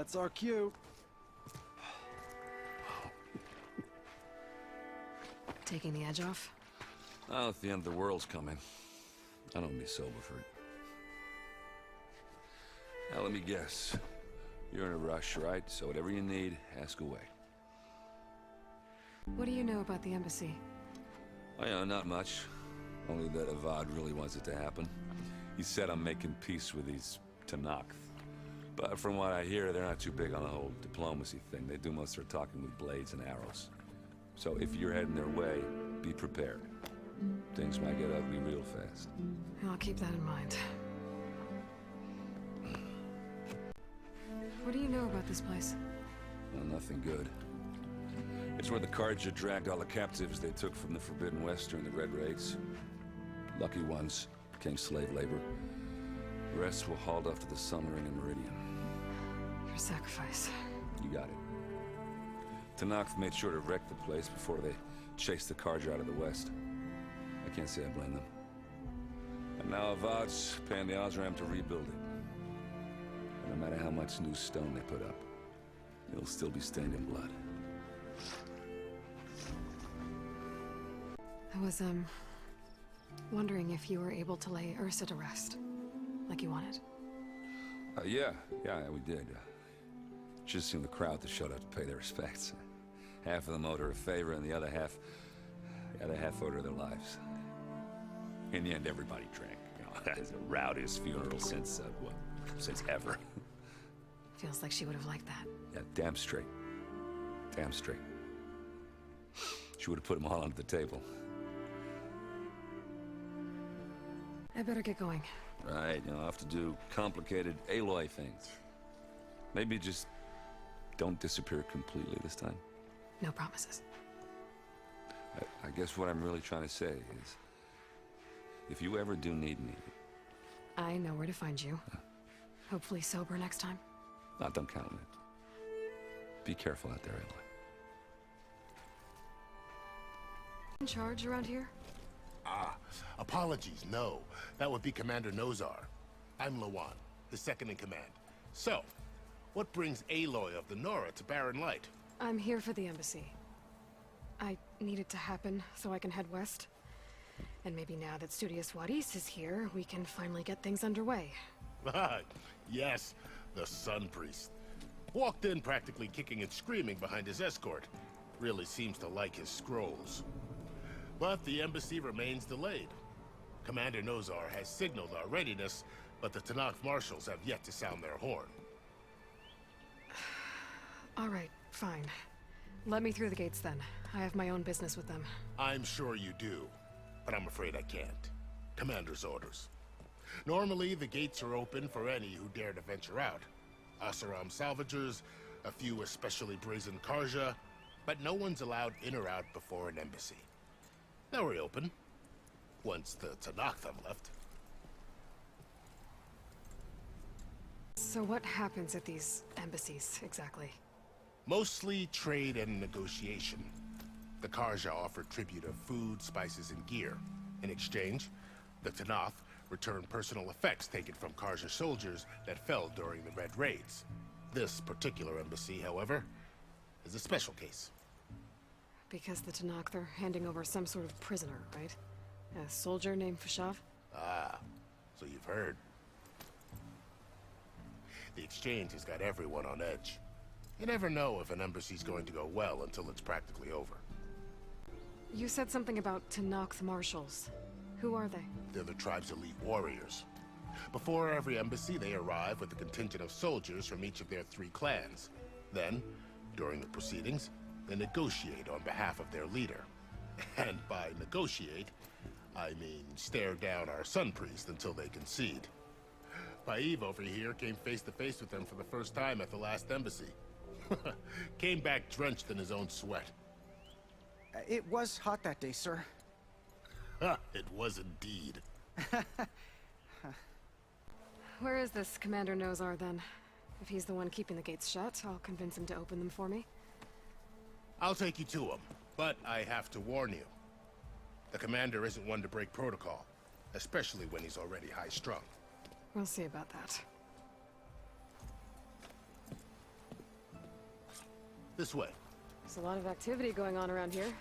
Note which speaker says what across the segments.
Speaker 1: That's our cue.
Speaker 2: Taking the edge off?
Speaker 3: Oh, if the end of the world's coming, I don't be sober for it. Now, let me guess. You're in a rush, right? So whatever you need, ask away.
Speaker 2: What do you know about the embassy?
Speaker 3: Oh, yeah, not much. Only that Avad really wants it to happen. He said I'm making peace with these Tanakh. But from what I hear, they're not too big on the whole diplomacy thing. They do most of their talking with blades and arrows. So if you're heading their way, be prepared. Things might get ugly real fast.
Speaker 2: I'll keep that in mind. What do you know about this place?
Speaker 3: Well, nothing good. It's where the Carja dragged all the captives they took from the Forbidden West during the Red Raids. Lucky ones became slave labor. The rest were hauled off to the Sun Ring and Meridian.
Speaker 2: Your sacrifice.
Speaker 3: You got it. Tanakh made sure to wreck the place before they chased the Carja out of the West. I can't say I blame them. And now Avad's paying the Osram to rebuild it. And no matter how much new stone they put up, it'll still be stained in blood.
Speaker 2: I was, wondering if you were able to lay Ursa to rest, like you wanted.
Speaker 3: Yeah, we did. Just seemed the crowd that showed up to pay their respects. Half of them owed her a favor, and the other half owed her their lives. In the end, everybody drank. You know, it's the rowdiest funeral since ever.
Speaker 2: Feels like she would have liked that.
Speaker 3: Yeah, damn straight. Damn straight. She would have put them all under the table.
Speaker 2: I better get going.
Speaker 3: Right, I'll have to do complicated Aloy things. Maybe just don't disappear completely this time.
Speaker 2: No promises.
Speaker 3: I guess what I'm really trying to say is, if you ever do need me...
Speaker 2: I know where to find you. Hopefully sober next time.
Speaker 3: Don't count on it. Be careful out there, Aloy.
Speaker 2: In charge around here?
Speaker 4: Apologies, no. That would be Commander Nozar. I'm Lawan, the second in command. So, what brings Aloy of the Nora to Barren Light?
Speaker 2: I'm here for the embassy. I need it to happen so I can head west. And maybe now that Studious Wadis is here, we can finally get things underway.
Speaker 4: Yes, the Sun Priest. Walked in practically kicking and screaming behind his escort. Really seems to like his scrolls. But the embassy remains delayed. Commander Nozar has signaled our readiness, but the Tanakh marshals have yet to sound their horn.
Speaker 2: All right, fine. Let me through the gates then. I have my own business with them.
Speaker 4: I'm sure you do, but I'm afraid I can't. Commander's orders. Normally, the gates are open for any who dare to venture out. Asaram salvagers, a few especially brazen Karja, but no one's allowed in or out before an embassy. They'll reopen, once the Tanakh have left.
Speaker 2: So what happens at these embassies, exactly?
Speaker 4: Mostly trade and negotiation. The Karja offer tribute of food, spices, and gear. In exchange, the Tanakh return personal effects taken from Karja soldiers that fell during the Red Raids. This particular embassy, however, is a special case.
Speaker 2: Because the Tanakh are handing over some sort of prisoner, right? A soldier named Fashav?
Speaker 4: Ah, so you've heard. The exchange has got everyone on edge. You never know if an embassy's going to go well until it's practically over.
Speaker 2: You said something about Tanakh marshals. Who are they?
Speaker 4: They're the tribe's elite warriors. Before every embassy, they arrive with a contingent of soldiers from each of their 3 clans. Then, during the proceedings, they negotiate on behalf of their leader. And by negotiate, I mean stare down our Sun Priest until they concede. Paiv over here came face to face with them for the first time at the last embassy. Came back drenched in his own sweat.
Speaker 1: It was hot that day, sir.
Speaker 4: It was indeed.
Speaker 2: Where is this Commander Nozar, then? If he's the one keeping the gates shut, I'll convince him to open them for me.
Speaker 4: I'll take you to him, but I have to warn you. The commander isn't one to break protocol, especially when he's already high-strung.
Speaker 2: We'll see about that.
Speaker 4: This way.
Speaker 2: There's a lot of activity going on around here.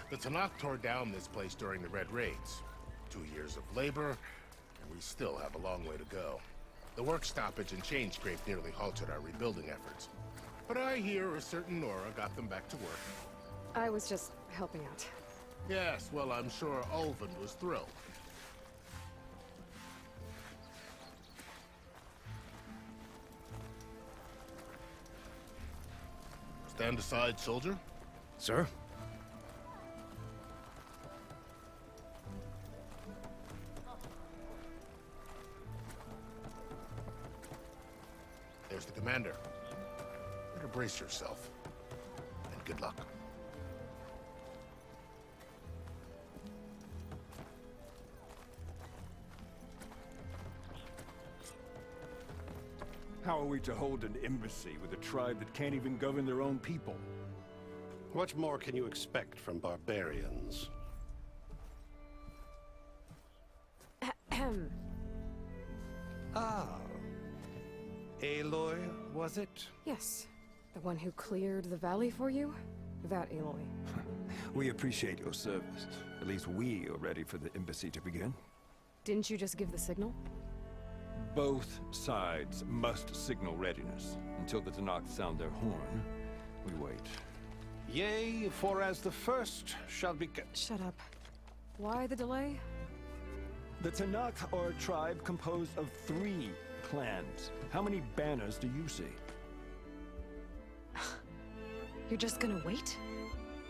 Speaker 4: The Tanakh tore down this place during the Red Raids. 2 years of labor, and we still have a long way to go. The work stoppage and change scrape nearly halted our rebuilding efforts. But I hear a certain Nora got them back to work.
Speaker 2: I was just helping out.
Speaker 4: Yes, well, I'm sure Ulvin was thrilled. Stand aside, soldier.
Speaker 5: Sir?
Speaker 4: There's the commander. Better brace yourself. And good luck.
Speaker 5: How are we to hold an embassy with a tribe that can't even govern their own people?
Speaker 6: What more can you expect from barbarians?
Speaker 5: Ah. Aloy, was it?
Speaker 2: Yes. The one who cleared the valley for you? That Aloy.
Speaker 5: We appreciate your service. At least we are ready for the embassy to begin.
Speaker 2: Didn't you just give the signal?
Speaker 5: Both sides must signal readiness. Until the Tanakh sound their horn, we wait.
Speaker 6: Yea, for as the first shall be...
Speaker 2: Shut up. Why the delay?
Speaker 5: The Tanakh are a tribe composed of 3 clans. How many banners do you see?
Speaker 2: You're just gonna wait?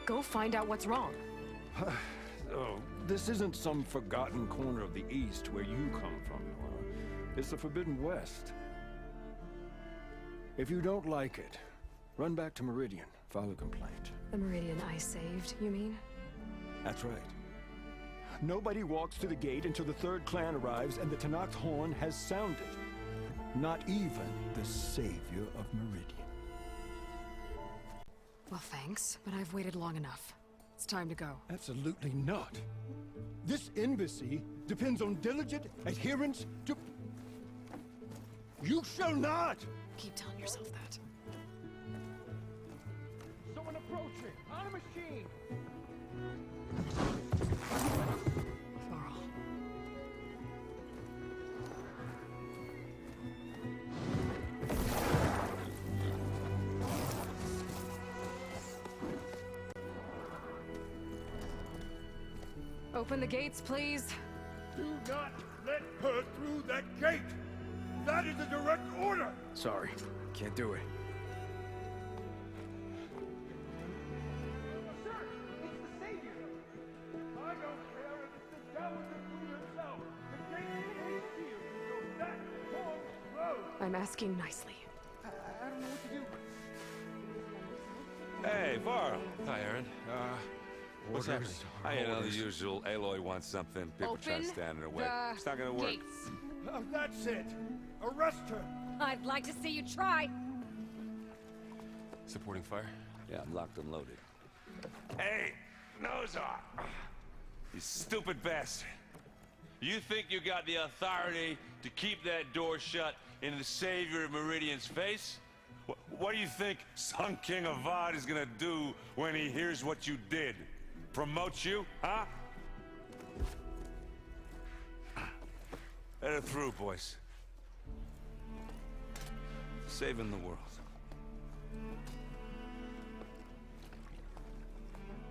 Speaker 2: Go find out what's wrong.
Speaker 5: Oh, this isn't some forgotten corner of the East where you come from, Nora. It's the Forbidden West. If you don't like it, run back to Meridian, file a complaint.
Speaker 2: The Meridian I saved, you mean?
Speaker 5: That's right. Nobody walks to the gate until the 3rd clan arrives and the Tanakh's horn has sounded. Not even the savior of Meridian.
Speaker 2: Well, thanks, but I've waited long enough. It's time to go.
Speaker 5: Absolutely not. This embassy depends on diligent adherence to... You shall not!
Speaker 2: Keep telling yourself that.
Speaker 5: Someone approaching! On a machine!
Speaker 2: Varl. Open the gates, please.
Speaker 5: Do not let her through that gate! That is a direct order!
Speaker 1: Sorry, can't do it.
Speaker 5: Sir, it's the savior! I don't care if it's the devil himself! The gate is sealed, so that won't close!
Speaker 2: I'm asking nicely.
Speaker 1: I don't know what to do.
Speaker 3: Hey, Varl.
Speaker 7: Hi, Aaron. What's happening?
Speaker 3: You know, the usual. Aloy wants something. People try to stand in her way. It's not gonna work.
Speaker 8: Gates.
Speaker 5: That's it! Arrest her!
Speaker 8: I'd like to see you try.
Speaker 7: Supporting fire?
Speaker 3: Yeah, I'm locked and loaded. Hey, Nozar! You stupid bastard. You think you got the authority to keep that door shut in the savior of Meridian's face? What do you think Sun King Avad is gonna do when he hears what you did? Promote you, huh? Let her through, boys. Saving the world.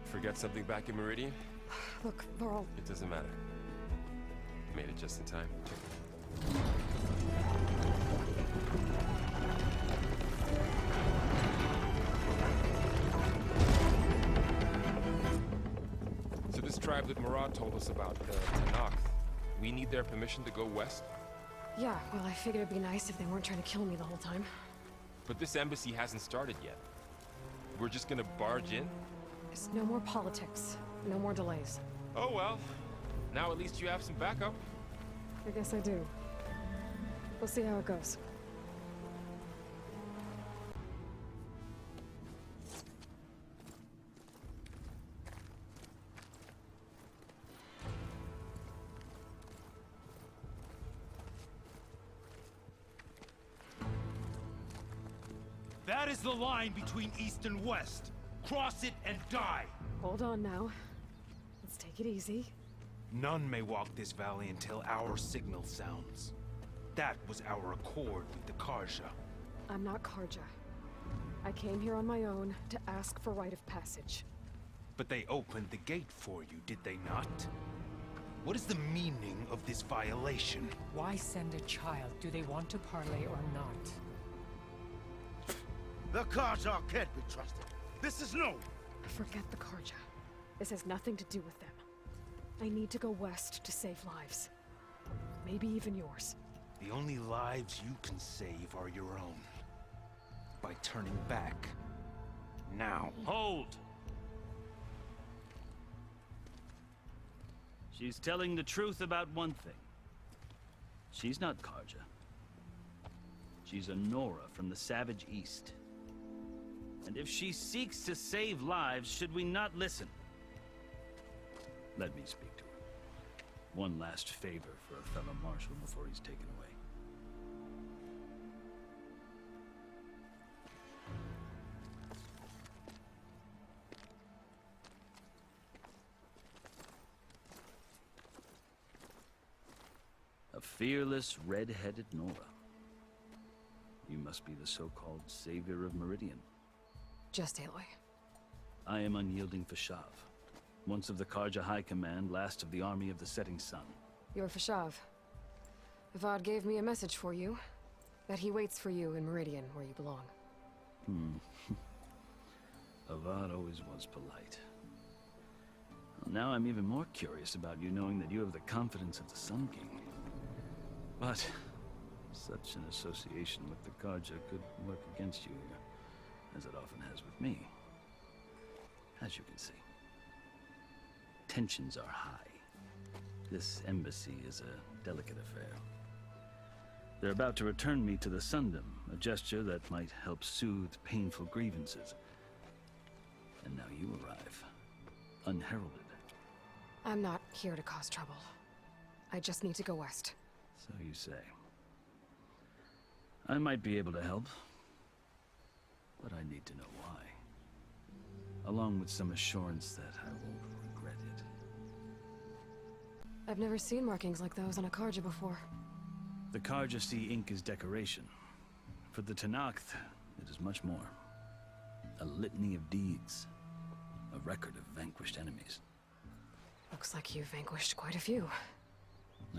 Speaker 7: Forget something back in Meridian?
Speaker 2: Look, Varl.
Speaker 7: It doesn't matter. Made it just in time. So this tribe that Murad told us about, the Tanakh, we need their permission to go west?
Speaker 2: Yeah, well, I figured it'd be nice if they weren't trying to kill me the whole time.
Speaker 7: But this embassy hasn't started yet. We're just gonna barge in?
Speaker 2: There's no more politics. No more delays.
Speaker 7: Oh well. Now at least you have some backup.
Speaker 2: I guess I do. We'll see how it goes.
Speaker 9: That is the line between East and West. Cross it and die.
Speaker 2: Hold on now. Let's take it easy.
Speaker 9: None may walk this valley until our signal sounds. That was our accord with the Karja.
Speaker 2: I'm not Karja. I came here on my own to ask for rite of passage.
Speaker 9: But they opened the gate for you, did they not? What is the meaning of this violation?
Speaker 10: Why send a child? Do they want to parley or not?
Speaker 11: The Karja can't be trusted. This is no...
Speaker 2: Forget the Karja. This has nothing to do with them. I need to go west to save lives. Maybe even yours.
Speaker 9: The only lives you can save are your own. By turning back. Now.
Speaker 12: Hold! She's telling the truth about one thing. She's not Karja. She's a Nora from the Savage East. And if she seeks to save lives, should we not listen? Let me speak to her. One last favor for a fellow marshal before he's taken away. A fearless, red-headed Nora. You must be the so-called savior of Meridian.
Speaker 2: Just Aloy.
Speaker 12: I am unyielding Fashav. Once of the Karja High Command, last of the army of the Setting Sun.
Speaker 2: You're Fashav. Avad gave me a message for you. That he waits for you in Meridian, where you belong.
Speaker 12: Avad always was polite. Well, now I'm even more curious about you knowing that you have the confidence of the Sun King. But such an association with the Karja could work against you here, as it often has with me. As you can see. Tensions are high. This embassy is a delicate affair. They're about to return me to the Sundom, a gesture that might help soothe painful grievances. And now you arrive, unheralded.
Speaker 2: I'm not here to cause trouble. I just need to go west.
Speaker 12: So you say. I might be able to help, but I need to know why. Along with some assurance that I won't regret it.
Speaker 2: I've never seen markings like those on a Karja before.
Speaker 12: The Karja see ink as decoration. For the Tenakth, it is much more. A litany of deeds. A record of vanquished enemies.
Speaker 2: Looks like you've vanquished quite a few.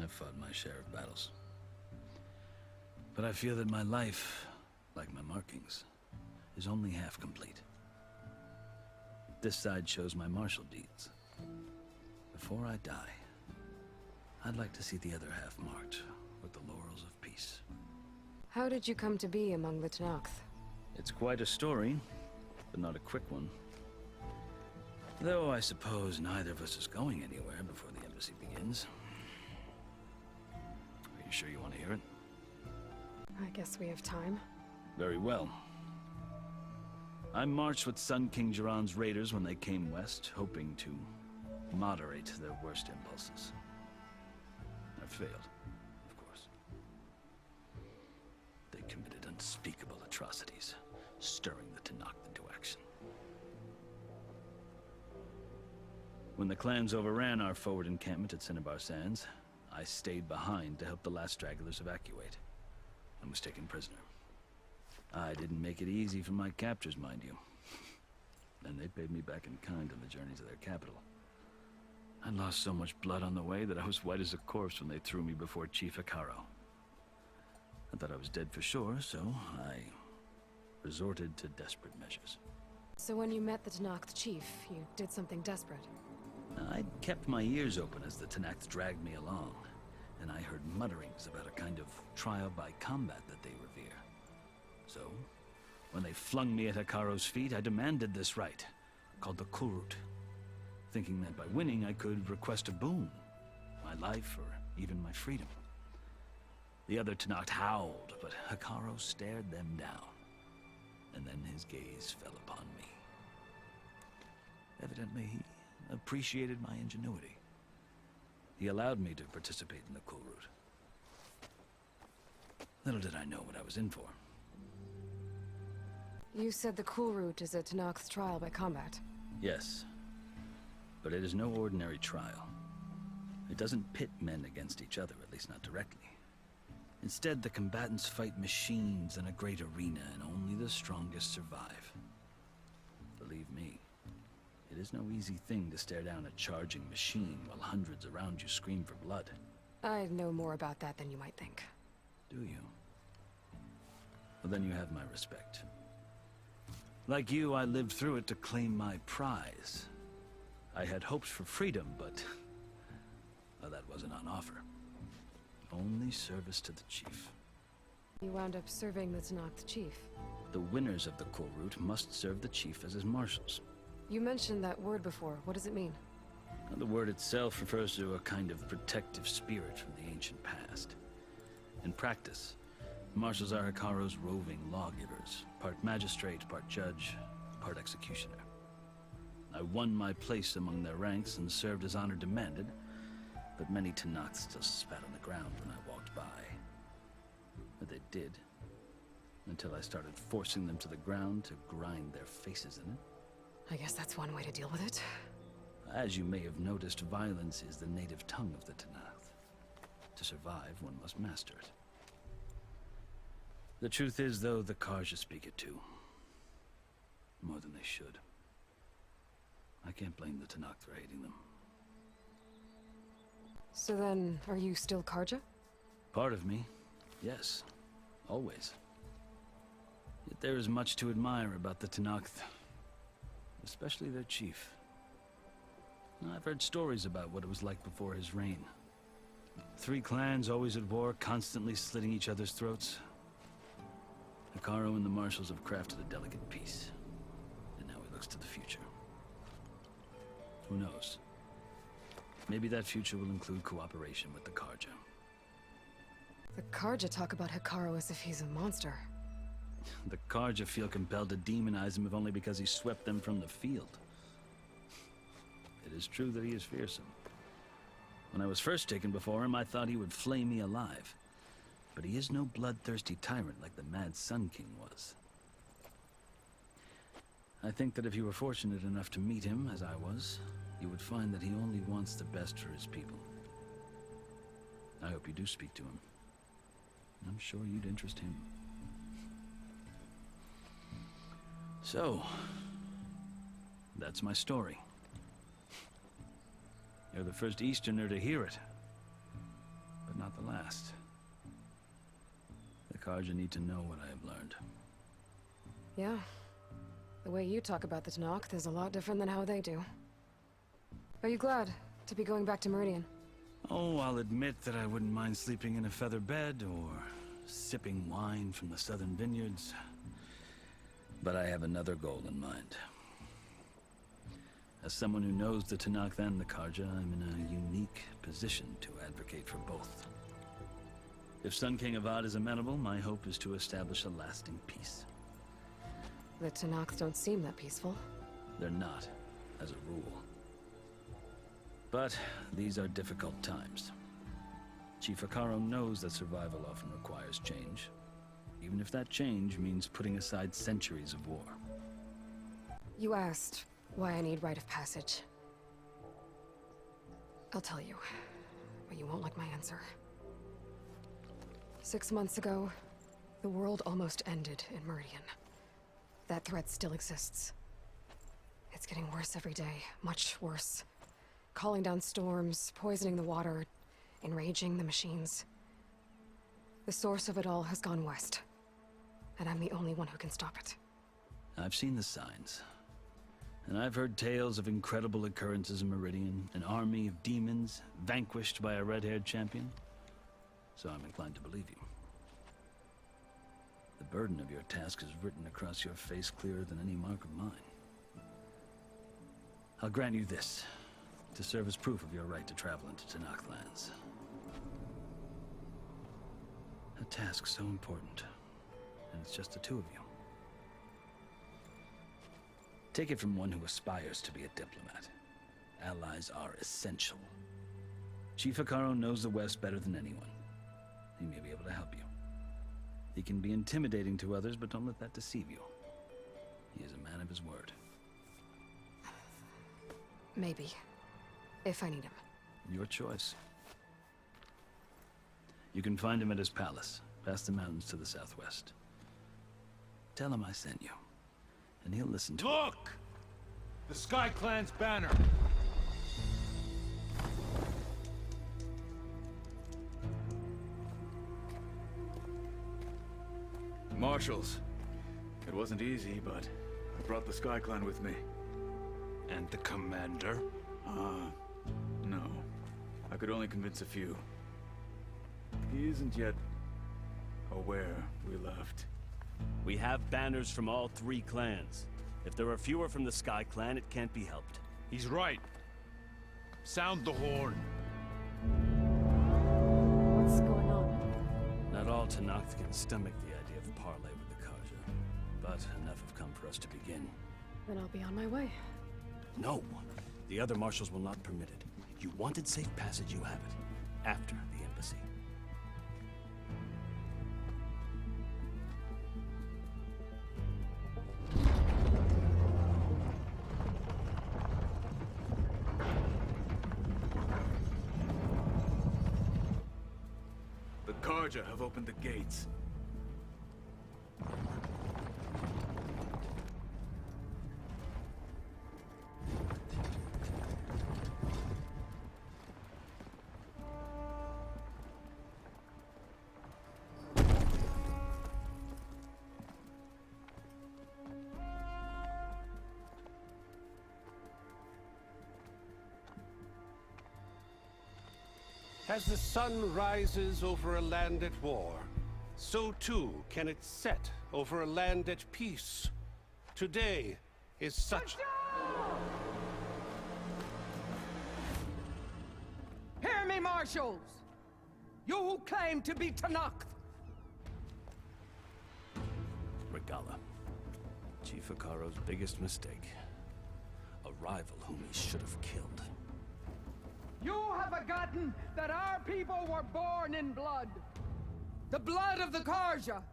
Speaker 12: I've fought my share of battles. But I feel that my life, like my markings, is only half complete. This side shows my martial deeds. Before I die, I'd like to see the other half marked with the laurels of peace.
Speaker 2: How did you come to be among the Tenakth?
Speaker 12: It's quite a story, but not a quick one. Though I suppose neither of us is going anywhere before the embassy begins. Are you sure you want to hear it?
Speaker 2: I guess we have time.
Speaker 12: Very well. I marched with Sun King Jiran's raiders when they came west, hoping to moderate their worst impulses. I failed, of course. They committed unspeakable atrocities, stirring the Tenakth into action. When the clans overran our forward encampment at Cinnabar Sands, I stayed behind to help the last stragglers evacuate, and was taken prisoner. I didn't make it easy for my captors, mind you. And they paid me back in kind on the journey to their capital. I lost so much blood on the way that I was white as a corpse when they threw me before Chief Hekaro. I thought I was dead for sure, so I resorted to desperate measures.
Speaker 2: So when you met the Tenakth chief, you did something desperate?
Speaker 12: I'd kept my ears open as the Tenakth dragged me along, and I heard mutterings about a kind of trial by combat that they revere. So, when they flung me at Hekaro's feet, I demanded this right, called the Kurut, thinking that by winning I could request a boon, my life or even my freedom. The other Tenakth howled, but Hekaro stared them down, and then his gaze fell upon me. Evidently, he appreciated my ingenuity. He allowed me to participate in the Kurut. Little did I know what I was in for.
Speaker 2: You said the cool route is a Tanakh's trial by combat.
Speaker 12: Yes. But it is no ordinary trial. It doesn't pit men against each other, at least not directly. Instead, the combatants fight machines in a great arena, and only the strongest survive. Believe me, it is no easy thing to stare down a charging machine while hundreds around you scream for blood.
Speaker 2: I know more about that than you might think.
Speaker 12: Do you? Well, then you have my respect. Like you, I lived through it to claim my prize. I had hopes for freedom, but well, that wasn't on offer. Only service to the chief.
Speaker 2: You wound up serving the Tanakh chief.
Speaker 12: The winners of the cool route must serve the chief as his marshals.
Speaker 2: You mentioned that word before. What does it mean?
Speaker 12: The word itself refers to a kind of protective spirit from the ancient past. In practice, marshals are Hikaru's roving lawgivers, part magistrate, part judge, part executioner. I won my place among their ranks and served as honor demanded, but many Tanakhs still spat on the ground when I walked by. But they did, until I started forcing them to the ground to grind their faces in it.
Speaker 2: I guess that's one way to deal with it.
Speaker 12: As you may have noticed, violence is the native tongue of the Tanakh. To survive, one must master it. The truth is, though, the Karja speak it too. More than they should. I can't blame the Tanakh for hating them.
Speaker 2: So then, are you still Karja?
Speaker 12: Part of me, yes. Always. Yet there is much to admire about the Tanakh, especially their chief. I've heard stories about what it was like before his reign. 3 clans always at war, constantly slitting each other's throats. Hikaru and the marshals have crafted a delicate peace, and now he looks to the future. Who knows? Maybe that future will include cooperation with the Karja.
Speaker 2: The Karja talk about Hikaru as if he's a monster.
Speaker 12: The Karja feel compelled to demonize him if only because he swept them from the field. It is true that he is fearsome. When I was first taken before him, I thought he would flay me alive. But he is no bloodthirsty tyrant like the Mad Sun King was. I think that if you were fortunate enough to meet him, as I was, you would find that he only wants the best for his people. I hope you do speak to him. I'm sure you'd interest him. So, that's my story. You're the first Easterner to hear it, but not the last. The Karja need to know what I have learned.
Speaker 2: Yeah. The way you talk about the Tanakh is a lot different than how they do. Are you glad to be going back to Meridian?
Speaker 12: Oh, I'll admit that I wouldn't mind sleeping in a feather bed or sipping wine from the southern vineyards. But I have another goal in mind. As someone who knows the Tanakh and the Karja, I'm in a unique position to advocate for both. If Sun King Avad is amenable, my hope is to establish a lasting peace.
Speaker 2: The Tanakh don't seem that peaceful.
Speaker 12: They're not, as a rule. But these are difficult times. Chief Hikaru knows that survival often requires change, even if that change means putting aside centuries of war.
Speaker 2: You asked why I need rite of passage. I'll tell you, but you won't like my answer. 6 months ago, the world almost ended in Meridian. That threat still exists. It's getting worse every day, much worse. Calling down storms, poisoning the water, enraging the machines. The source of it all has gone west, and I'm the only one who can stop it.
Speaker 12: I've seen the signs. And I've heard tales of incredible occurrences in Meridian, an army of demons vanquished by a red-haired champion. So I'm inclined to believe you. The burden of your task is written across your face clearer than any mark of mine. I'll grant you this, to serve as proof of your right to travel into Tanakh lands. A task so important, and it's just the two of you. Take it from one who aspires to be a diplomat. Allies are essential. Chief Hikaru knows the West better than anyone. He may be able to help you. He can be intimidating to others, but don't let that deceive you. man of his word.
Speaker 2: Maybe. If I need him.
Speaker 12: Your choice. You can find him at his palace, past the mountains to the southwest. Tell him I sent you, and he'll listen to it.
Speaker 9: Look! The Sky Clan's banner!
Speaker 13: Marshals. It wasn't easy, but I brought the Sky Clan with me.
Speaker 9: And the commander?
Speaker 13: No. I could only convince a few. He isn't yet aware we left.
Speaker 14: We have banners from all 3 clans. If there are fewer from the Sky Clan, it can't be helped.
Speaker 9: He's right. Sound the horn.
Speaker 2: What's going on?
Speaker 14: Not all Tenakth can stomach the idea of parley with the Karja, but enough have come for us to begin.
Speaker 2: Then I'll be on my way.
Speaker 14: No! The other marshals will not permit it. You wanted safe passage, you have it. After the embassy.
Speaker 13: The Karja have opened the gates.
Speaker 6: As the sun rises over a land at war, so too can it set over a land at peace. Today is such...
Speaker 15: Hear me, marshals! You who claim to be Tenakth!
Speaker 14: Regala. Chief Hikaro's biggest mistake. A rival whom he should have killed.
Speaker 15: You have forgotten that our people were born in blood. The blood of the Karja.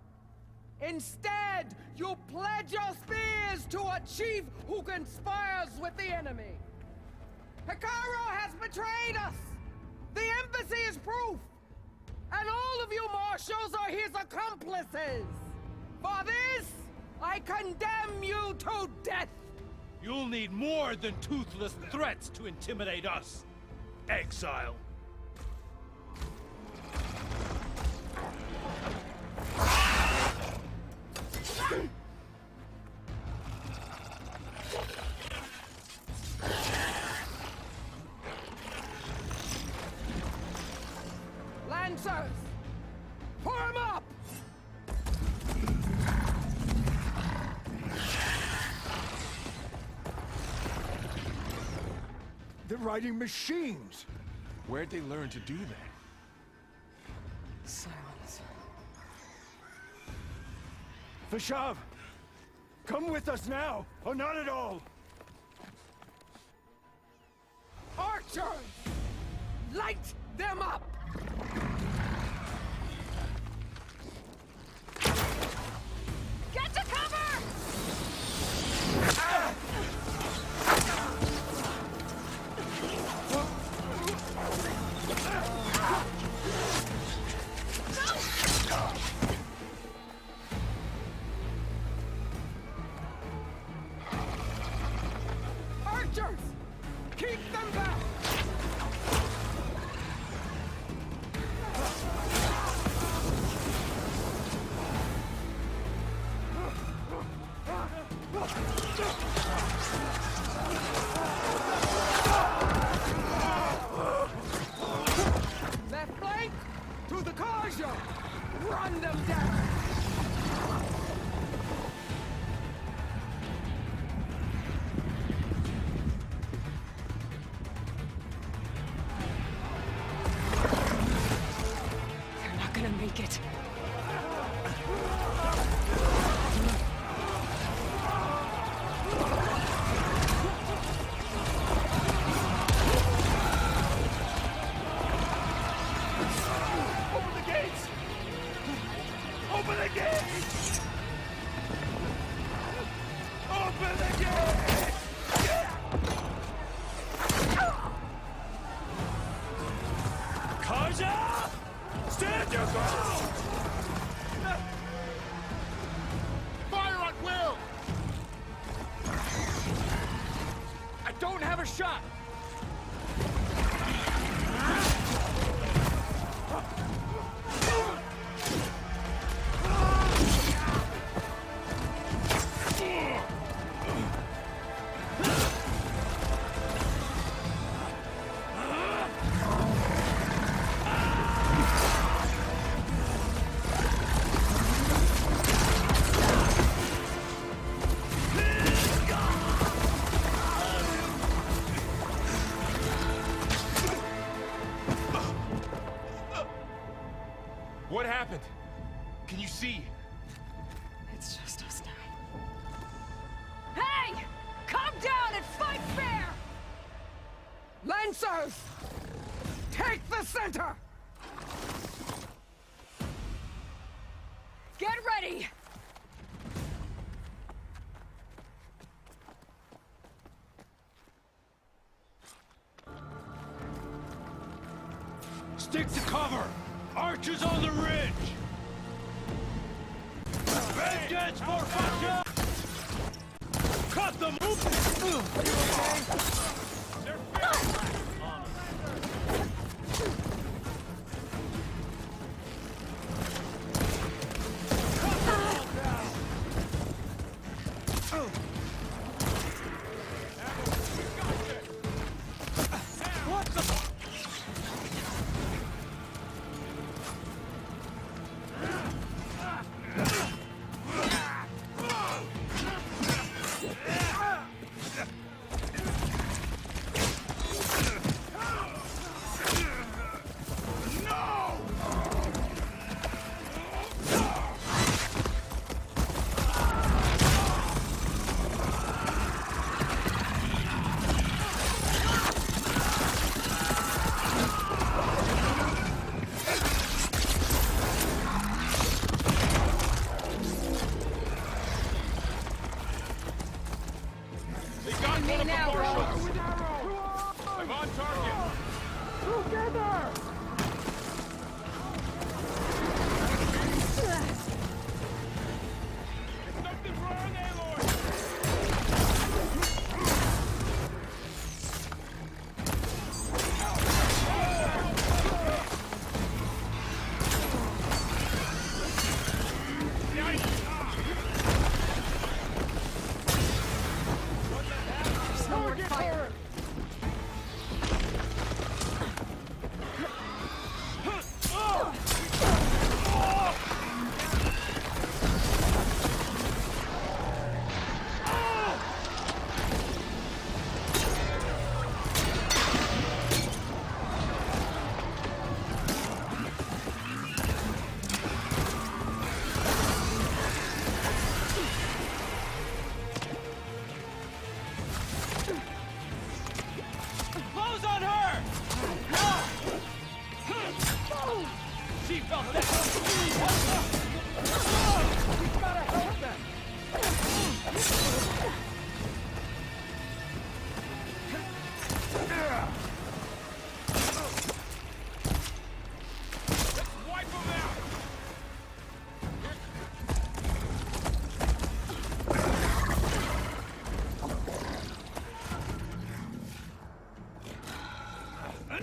Speaker 15: Instead, you pledge your spears to a chief who conspires with the enemy. Hikaro has betrayed us! The embassy is proof! And all of you marshals are his accomplices! For this, I condemn you to death!
Speaker 9: You'll need more than toothless threats to intimidate us. Exile.
Speaker 15: Lancers! Form up!
Speaker 5: They're riding machines!
Speaker 7: Where'd they learn to do that?
Speaker 2: Silence.
Speaker 5: Vashav! Come with us now, or not at all!
Speaker 15: Archers! Light them up!
Speaker 8: Get to cover!
Speaker 15: Archers! Keep them back! Left flank! To the Karja! Run them down!
Speaker 11: don't have a shot!
Speaker 7: What happened? Can you see?
Speaker 2: It's just us now.
Speaker 15: Hey! Calm down and fight fair! Lancers! Take the center! Get ready!
Speaker 11: Stick to cover! Archers on the ridge! Vengeance for Russia! Cut the move! Are you okay? They're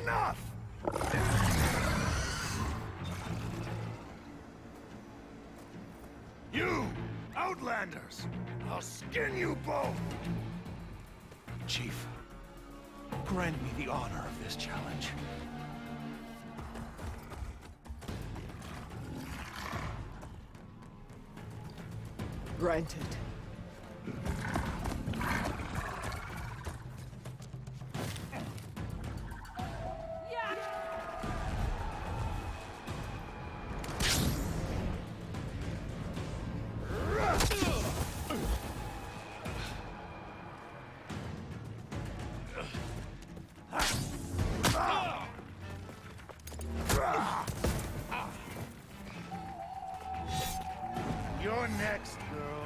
Speaker 11: Enough! You, Outlanders! I'll skin you both! Chief, grant me the honor of this challenge.
Speaker 15: Granted.
Speaker 11: You're next, girl.